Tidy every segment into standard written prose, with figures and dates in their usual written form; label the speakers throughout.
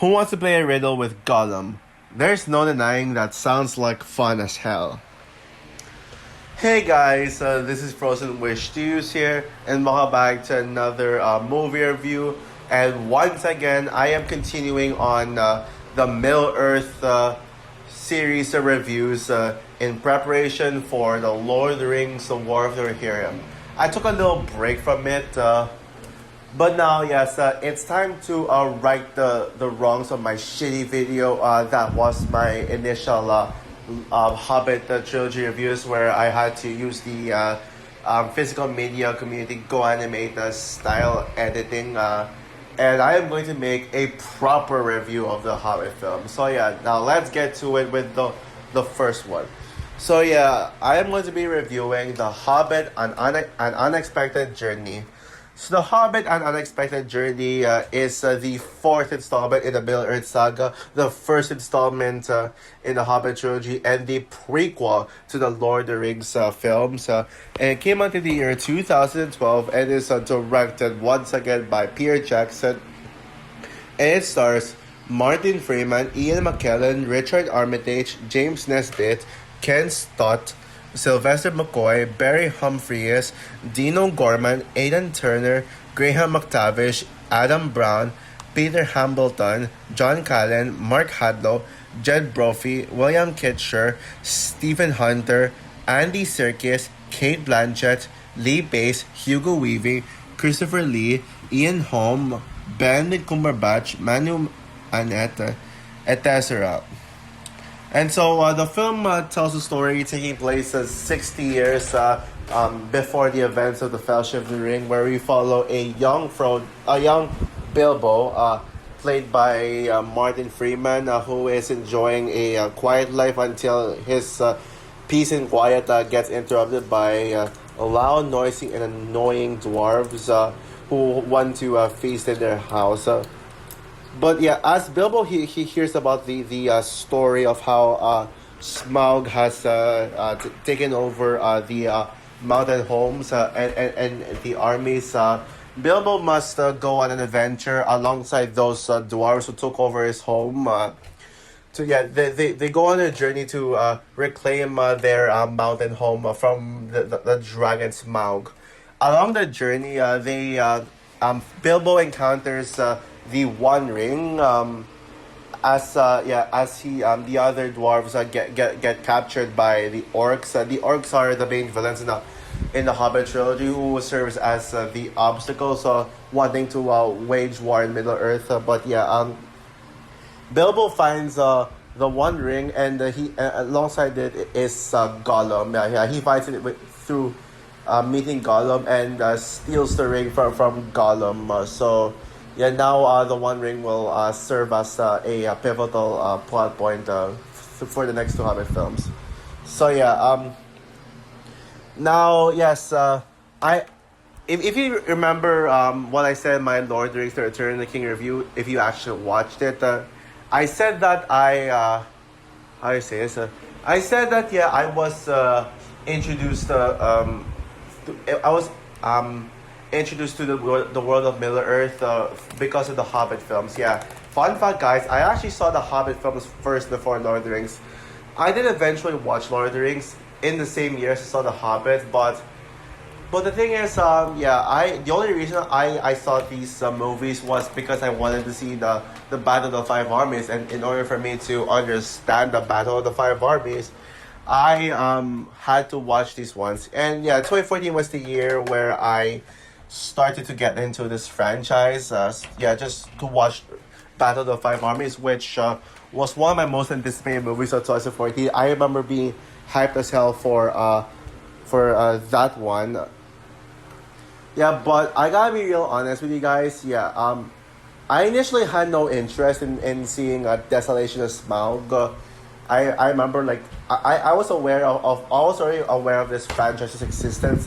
Speaker 1: Who wants to play a riddle with Gollum? There's no denying that sounds like fun as hell. Hey guys, this is Frozen Wish Studios here, and welcome back to another movie review. And once again, I am continuing on the Middle Earth series of reviews in preparation for the Lord of the Rings, The War of the Rohirrim. I took a little break from it, but now, yes, it's time to right the wrongs of my shitty video. That was my initial Hobbit trilogy reviews, where I had to use the physical media community Go Animate style editing. And I am going to make a proper review of the Hobbit film. So yeah, now let's get to it with the first one. So yeah, I am going to be reviewing The Hobbit, An Unexpected Journey. So The Hobbit, An Unexpected Journey is the fourth installment in the Middle-earth saga, the first installment in the Hobbit trilogy, and the prequel to the Lord of the Rings films. And it came out in the year 2012 and is directed once again by Peter Jackson. And it stars Martin Freeman, Ian McKellen, Richard Armitage, James Nesbitt, Ken Stott, Sylvester McCoy, Barry Humphries, Dino Gorman, Aidan Turner, Graham McTavish, Adam Brown, Peter Hambleton, John Callen, Mark Hadlow, Jed Brophy, William Kitcher, Stephen Hunter, Andy Serkis, Kate Blanchett, Lee Pace, Hugo Weaving, Christopher Lee, Ian Holm, Benedict Cumberbatch, Manu Annette, etc. And so the film tells a story taking place 60 years before the events of the Fellowship of the Ring, where we follow a young Bilbo, played by Martin Freeman, who is enjoying a quiet life until his peace and quiet gets interrupted by loud, noisy, and annoying dwarves who want to feast in their house. But yeah, as Bilbo, he hears about the story of how Smaug has taken over the mountain homes and the armies. Bilbo must go on an adventure alongside those dwarves who took over his home. They go on a journey to reclaim their mountain home from the dragon Smaug. Along the journey, Bilbo encounters the One Ring, as the other dwarves get captured by the orcs. The orcs are the main villains in the Hobbit trilogy, who serves as the obstacles wanting to wage war in Middle Earth. Bilbo finds the One Ring, and he alongside it is Gollum. He finds it through meeting Gollum and steals the ring from Gollum. Now the One Ring will serve as a pivotal plot point for the next two Hobbit films. If you remember what I said in my Lord of the Rings: The Return of the King review, if you actually watched it, I said that I was introduced introduced to the world of Middle Earth because of the Hobbit films. Yeah, fun fact, guys, I actually saw the Hobbit films first before Lord of the Rings. I did eventually watch Lord of the Rings in the same year as I saw the Hobbit, but the thing is, the only reason I saw these movies was because I wanted to see the Battle of the Five Armies, and in order for me to understand the Battle of the Five Armies, I had to watch these ones. And yeah, 2014 was the year where I started to get into this franchise, just to watch Battle of the Five Armies, which was one of my most anticipated movies of 2014. I remember being hyped as hell for that one. Yeah, but I gotta be real honest with you guys. I initially had no interest in seeing Desolation of Smaug. I remember, like, I was aware already aware of this franchise's existence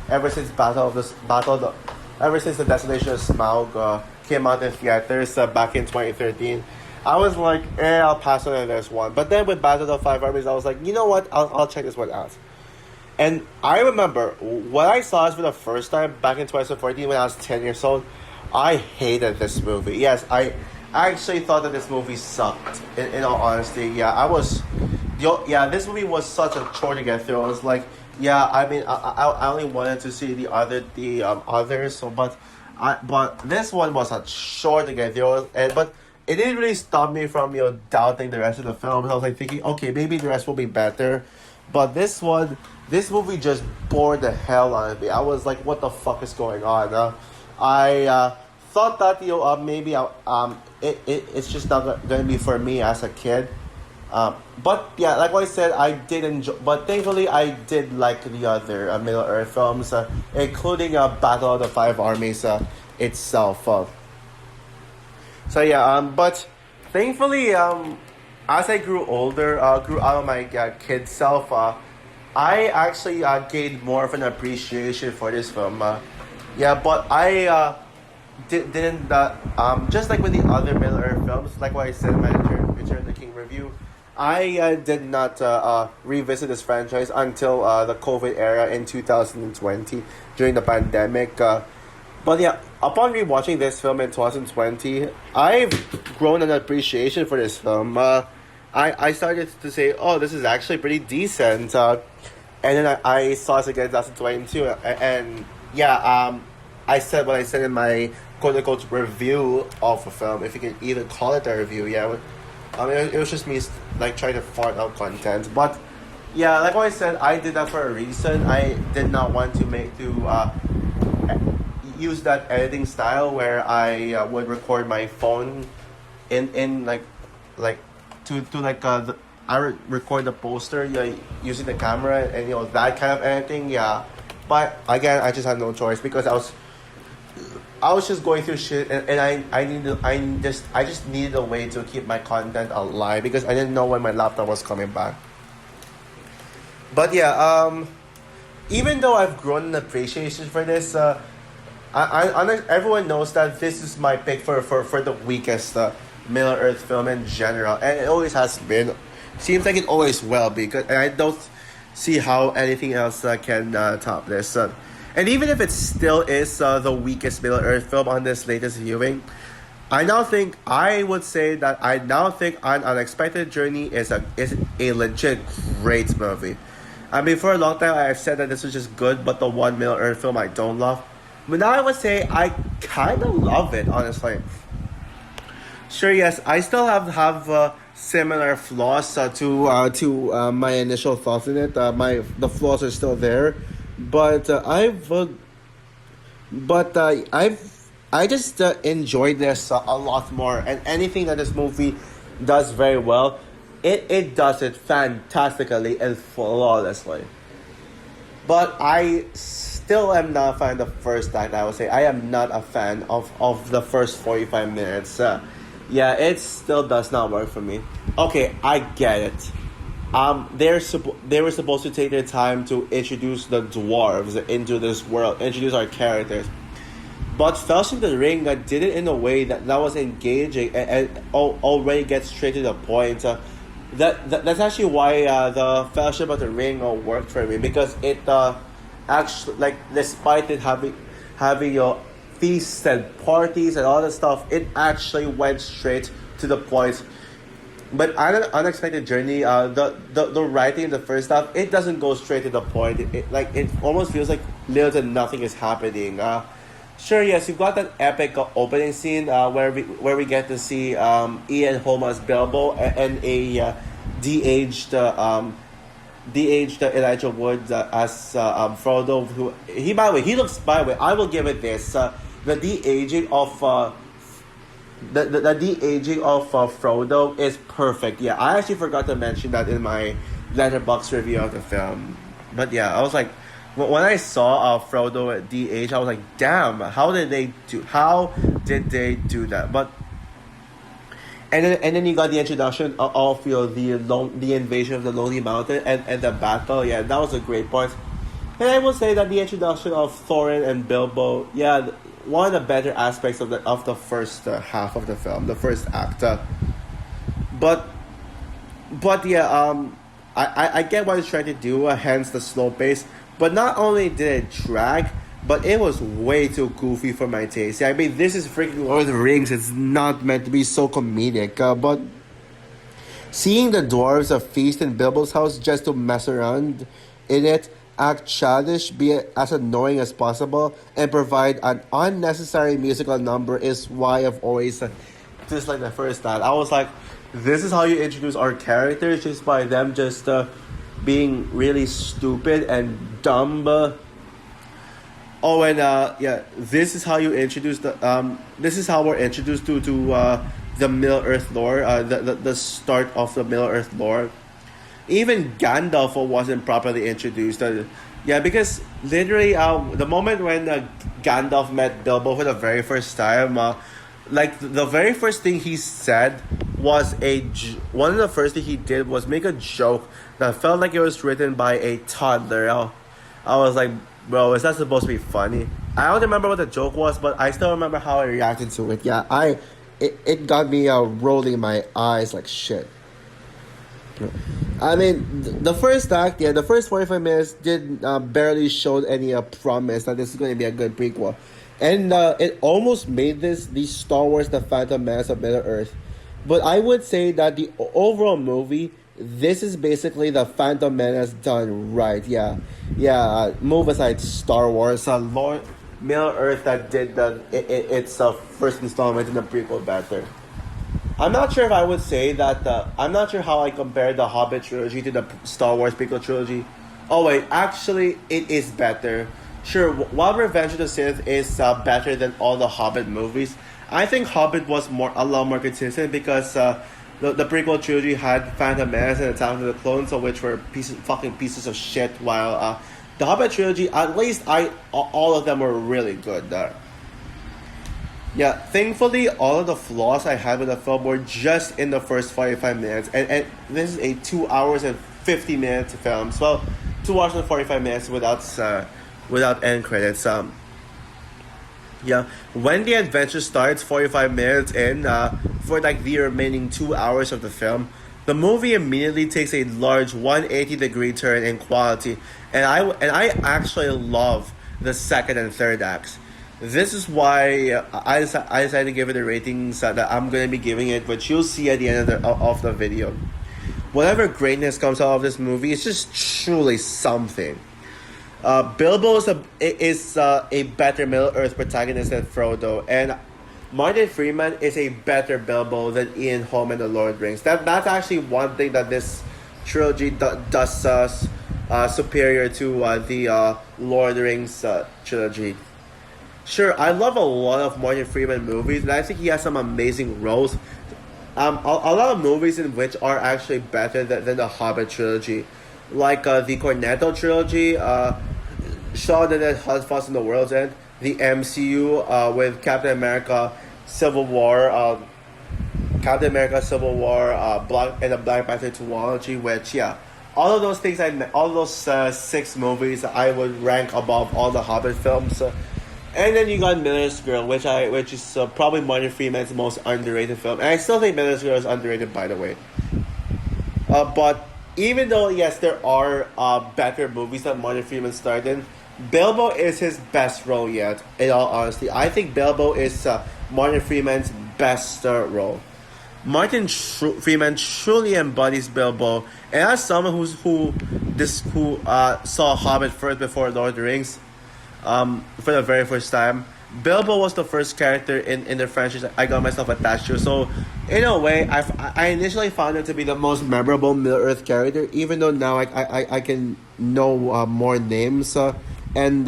Speaker 1: ever since ever since the Desolation of Smaug came out in theaters back in 2013. I was like, I'll pass on this one. But then with Battle of the Five Armies, I was like, you know what, I'll check this one out. And I remember when I saw this for the first time back in 2014 when I was 10 years old, I hated this movie. Yes, I actually thought that this movie sucked. In all honesty, yeah, yeah, this movie was such a chore to get through. I was like, yeah, I mean, I only wanted to see the others, so but this one was a chore to get through, but it didn't really stop me from doubting the rest of the film. I was like thinking, okay, maybe the rest will be better, but this movie just bored the hell out of me. I was like, what the fuck is going on? I thought that maybe it's just not gonna be for me as a kid. But yeah, like what I said, I did enjoy. But thankfully, I did like the other Middle Earth films, including Battle of the Five Armies itself. So yeah, but thankfully, as I grew older, grew out of my kid self, I actually gained more of an appreciation for this film. Yeah, but I didn't just like with the other Middle Earth films, like what I said in my Return of the King review. I did not revisit this franchise until the COVID era in 2020 during the pandemic. But yeah, upon rewatching this film in 2020, I've grown an appreciation for this film. I started to say, oh, this is actually pretty decent. And then I saw it again in 2022. And yeah, I said what I said in my quote-unquote review of a film, if you can even call it a review. Yeah, it was just me like trying to fart out content, but yeah, like what I said, I did that for a reason. I did not want to use that editing style where I would record my phone in like to like I record the poster, yeah, using the camera and that kind of editing, yeah. But again, I just had no choice because I was just going through shit, and I just needed a way to keep my content alive because I didn't know when my laptop was coming back. But yeah, even though I've grown an appreciation for this, everyone knows that this is my pick for the weakest Middle Earth film in general, and it always has been. Seems like it always will be, and I don't see how anything else can top this. And even if it still is the weakest Middle Earth film on this latest viewing, I would say that I now think An Unexpected Journey is a legit great movie. I mean, for a long time I've said that this was just good, but the one Middle Earth film I don't love. But now I would say I kind of love it, honestly. Sure, yes, I still have similar flaws to my initial thoughts in it. The flaws are still there, but I just enjoyed this a lot more. And anything that this movie does very well, it does it fantastically and flawlessly. But I still am not a fan of the first act. I would say I am not a fan of the first 45 minutes. Yeah, it still does not work for me. Okay, I get it. They were supposed to take their time to introduce the dwarves into this world, introduce our characters. But Fellowship of the Ring did it in a way that was engaging and already gets straight to the point. That's actually why the Fellowship of the Ring worked for me, because it actually, like, despite it having your feasts and parties and all that stuff, it actually went straight to the point. But An Unexpected Journey, the writing in the first half, it doesn't go straight to the point. It almost feels like little to nothing is happening. Sure, yes, you've got that epic opening scene where we get to see Ian Holm as Bilbo and a de-aged Elijah Wood as Frodo. Who by the way, I will give it this: the de-aging of the de-aging of Frodo is perfect. Yeah, I actually forgot to mention that in my letterbox review of the film. But yeah, I was like, when I saw Frodo at de-age, I was like, damn, how did they do that? But and then you got the introduction of the invasion of the Lonely Mountain and the battle. Yeah, that was a great part. And I will say that the introduction of Thorin and Bilbo, yeah, one of the better aspects of the first half of the film, the first act. But yeah, I get what it's trying to do. Hence the slow pace. But not only did it drag, but it was way too goofy for my taste. Yeah, I mean, this is freaking Lord of the Rings. It's not meant to be so comedic, but seeing the dwarves feast in Bilbo's house just to mess around in it, act childish, be as annoying as possible, and provide an unnecessary musical number is why I've always disliked the first time. I was like, this is how you introduce our characters, just by them just being really stupid and dumb. Oh, and yeah, this is how you introduce the this is how we're introduced to the Middle Earth lore, the start of the Middle Earth lore. Even Gandalf wasn't properly introduced. Yeah, because literally, the moment when Gandalf met Bilbo for the very first time, like the very first thing he said was one of the first thing he did was make a joke that felt like it was written by a toddler. I was like, bro, is that supposed to be funny? I don't remember what the joke was, but I still remember how I reacted to it. Yeah, it got me rolling my eyes like shit. I mean, the first act, yeah, the first 45 minutes did barely show any promise that this is going to be a good prequel. And it almost made the Star Wars The Phantom Menace of Middle Earth. But I would say that the overall movie, this is basically the Phantom Menace done right. Yeah, move aside Star Wars, Lord Middle Earth that did its first installment in the prequel better. I'm not sure if I would say that. I'm not sure how I compare the Hobbit trilogy to the Star Wars prequel trilogy. Oh wait, actually, it is better. Sure, while Revenge of the Sith is better than all the Hobbit movies, I think Hobbit was a lot more consistent because the prequel trilogy had Phantom Menace and Attack of the Clones, which were fucking pieces of shit. While the Hobbit trilogy, at least all of them were really good. Yeah, thankfully, all of the flaws I had with the film were just in the first 45 minutes. And this is a 2 hours and 50 minutes film. So, 2 hours and 45 minutes without end credits. Yeah, when the adventure starts 45 minutes in, for like the remaining 2 hours of the film, the movie immediately takes a large 180-degree turn in quality. And I actually love the second and third acts. This is why I decided to give it the ratings that I'm going to be giving it, which you'll see at the end of the video. Whatever greatness comes out of this movie, it's just truly something. Bilbo is a better Middle-earth protagonist than Frodo, and Martin Freeman is a better Bilbo than Ian Holm in The Lord of the Rings. That's actually one thing that this trilogy does superior to the Lord of the Rings trilogy. Sure, I love a lot of Martin Freeman movies, and I think he has some amazing roles. A lot of movies in which are actually better than the Hobbit trilogy. Like the Cornetto trilogy, Shaun the Dead, Hot Fuzz and the World's End, the MCU with Captain America, Civil War, Black and the Black Panther duology, which, yeah, all of those things, all those 6 movies I would rank above all the Hobbit films. And then you got Miller's Girl, which is probably Martin Freeman's most underrated film. And I still think Miller's Girl is underrated, by the way. But even though, yes, there are better movies that Martin Freeman starred in, Bilbo is his best role yet, in all honesty. I think Bilbo is Martin Freeman's best role. Freeman truly embodies Bilbo. And as someone who saw Hobbit first before Lord of the Rings, for the very first time, Bilbo was the first character in the franchise I got myself attached to. So, in a way, I initially found it to be the most memorable Middle-earth character, even though now I can know more names and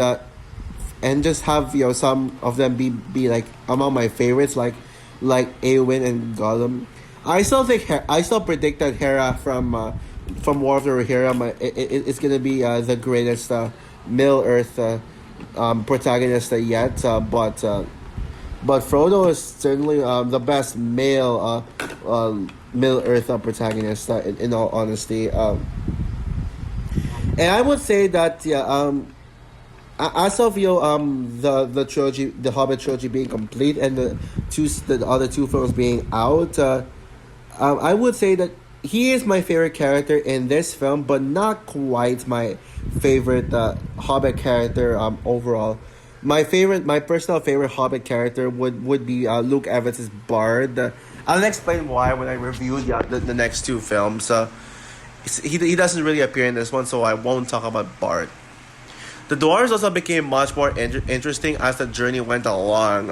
Speaker 1: just have some of them be like among my favorites, like Eowyn and Gollum. I still predict that Hera from War of the Rohirrim it's gonna be the greatest Middle-earth protagonist yet, but Frodo is certainly the best male Middle-earth protagonist in all honesty. And I would say that as of the trilogy, the Hobbit trilogy being complete and the other 2 films being out, I would say that he is my favorite character in this film, but not quite my favorite Hobbit character overall. My personal favorite Hobbit character would be Luke Evans' Bard. I'll explain why when I review the next two films. He doesn't really appear in this one, so I won't talk about Bard. The dwarves also became much more interesting as the journey went along.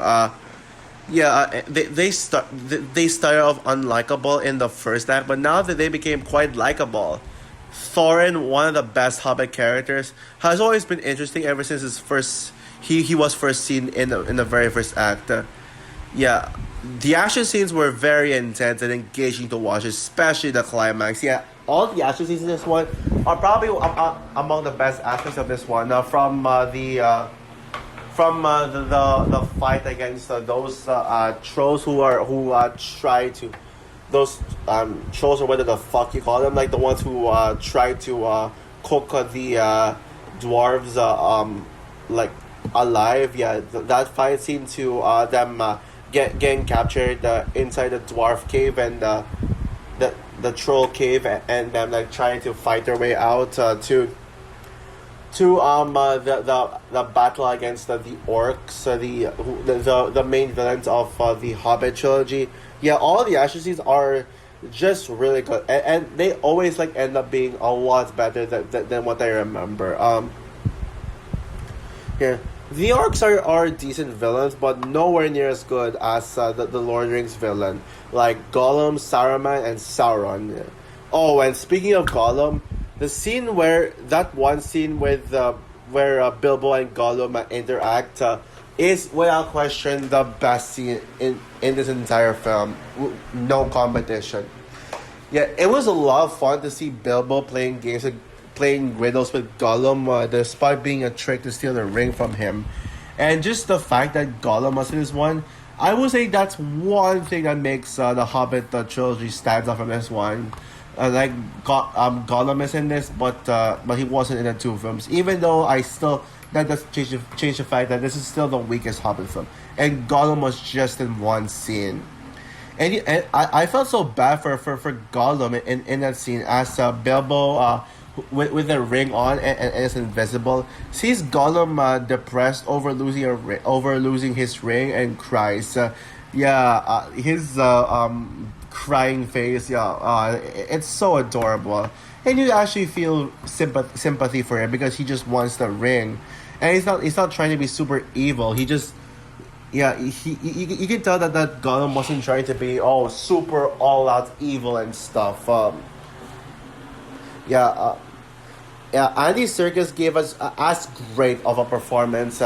Speaker 1: They started off unlikable in the first act, but now that they became quite likable. Thorin, one of the best Hobbit characters, has always been interesting ever since his first he was first seen in the very first act. Yeah, the action scenes were very intense and engaging to watch, especially the climax. Yeah, all the action scenes in this one are probably among the best aspects of this one. The fight against those trolls who try to those trolls, or whatever the fuck you call them, like the ones who try to cook the dwarves like alive. Yeah, that fight scene to them getting captured inside the dwarf cave and the troll cave, and them like trying to fight their way out to the battle against the orcs, the main villains of the Hobbit trilogy. Yeah, all the action scenes are just really good, and they always like end up being a lot better than what I remember. Yeah, the orcs are decent villains, but nowhere near as good as the Lord of the Rings villain, like Gollum, Saruman, and Sauron. Oh, and speaking of Gollum, the scene that one scene with where Bilbo and Gollum interact is without question the best scene in this entire film. No competition. Yeah, it was a lot of fun to see Bilbo playing riddles with Gollum, despite being a trick to steal the ring from him. And just the fact that Gollum was in this one, I would say that's one thing that makes the Hobbit trilogy stands out from this one. Gollum is in this, but he wasn't in the two films. Even though that does change the fact that this is still the weakest Hobbit film, and Gollum was just in one scene. And I felt so bad for Gollum in that scene as Bilbo with the ring on and is invisible, sees Gollum depressed over losing his ring and cries. His crying face. It's so adorable, and you actually feel sympathy for him because he just wants the ring, and he's not trying to be super evil. He just you can tell that Gollum wasn't trying to be super all out evil and stuff. Andy Serkis gave us as great of a performance,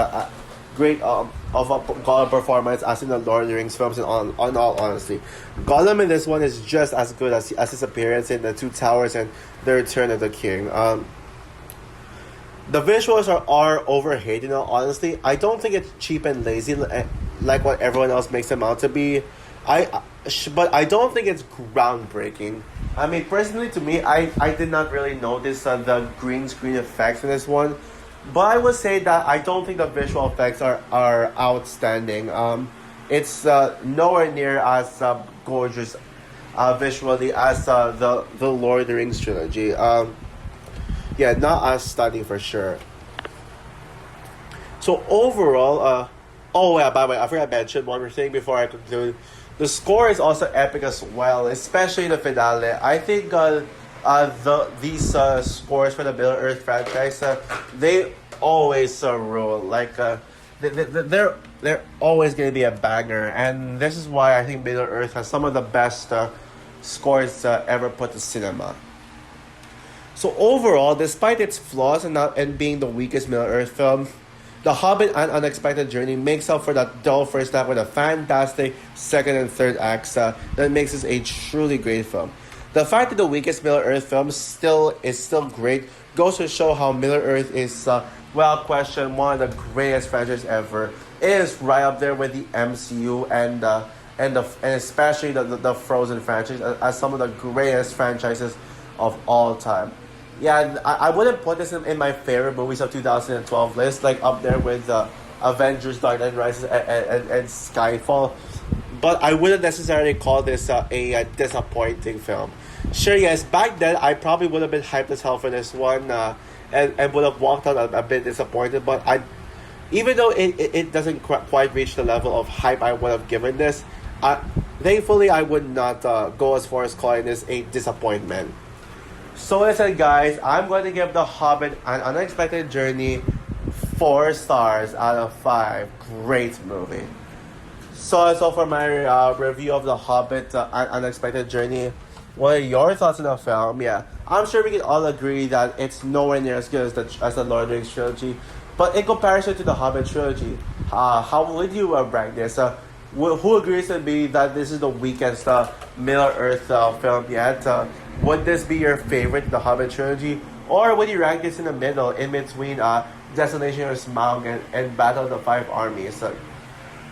Speaker 1: great of a Gollum performance as in the Lord of the Rings films. And on all honesty, Gollum in this one is just as good as his appearance in the Two Towers and the Return of the King. The visuals are overhated. Honestly, I don't think it's cheap and lazy like what everyone else makes them out to be. But I don't think it's groundbreaking. I mean, personally, to me, I did not really notice the green screen effects in this one, but I would say that I don't think the visual effects are outstanding. It's nowhere near as gorgeous visually as the Lord of the Rings trilogy. Not as stunning for sure. So overall, by the way, I forgot to mention one more thing before I conclude. The score is also epic as well, especially the finale. I think these scores for the Middle Earth franchise, they always rule. Like they're always going to be a banger, and this is why I think Middle Earth has some of the best scores ever put to cinema. So overall, despite its flaws and being the weakest Middle Earth film, The Hobbit: An Unexpected Journey makes up for that dull first act with a fantastic second and third acts that makes this a truly great film. The fact that the weakest Middle Earth film is still great goes to show how Middle Earth is, without question, one of the greatest franchises ever. It is right up there with the MCU and especially the Frozen franchise as some of the greatest franchises of all time. Yeah, I wouldn't put this in my favorite movies of 2012 list, like up there with Avengers, Dark Knight Rises, and Skyfall. But I wouldn't necessarily call this a disappointing film. Sure, yes, back then I probably would have been hyped as hell for this one, and would have walked out a bit disappointed. But Even though it doesn't quite reach the level of hype I would have given this, thankfully I would not go as far as calling this a disappointment. So listen guys, I'm going to give The Hobbit An Unexpected Journey 4 stars out of 5. Great movie. So for my review of The Hobbit An Unexpected Journey, what are your thoughts on the film? Yeah, I'm sure we can all agree that it's nowhere near as good as the Lord of the Rings trilogy. But in comparison to the Hobbit trilogy, how would you rank this? Who agrees with me that this is the weakest Middle-earth film yet? Would this be your favorite, the Hobbit trilogy? Or would you rank this in the middle, in between Desolation of Smaug and Battle of the Five Armies?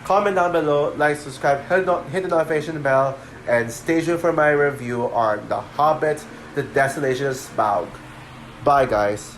Speaker 1: Comment down below, like, subscribe, hit the notification bell, and stay tuned for my review on The Hobbit, The Desolation of Smaug. Bye guys.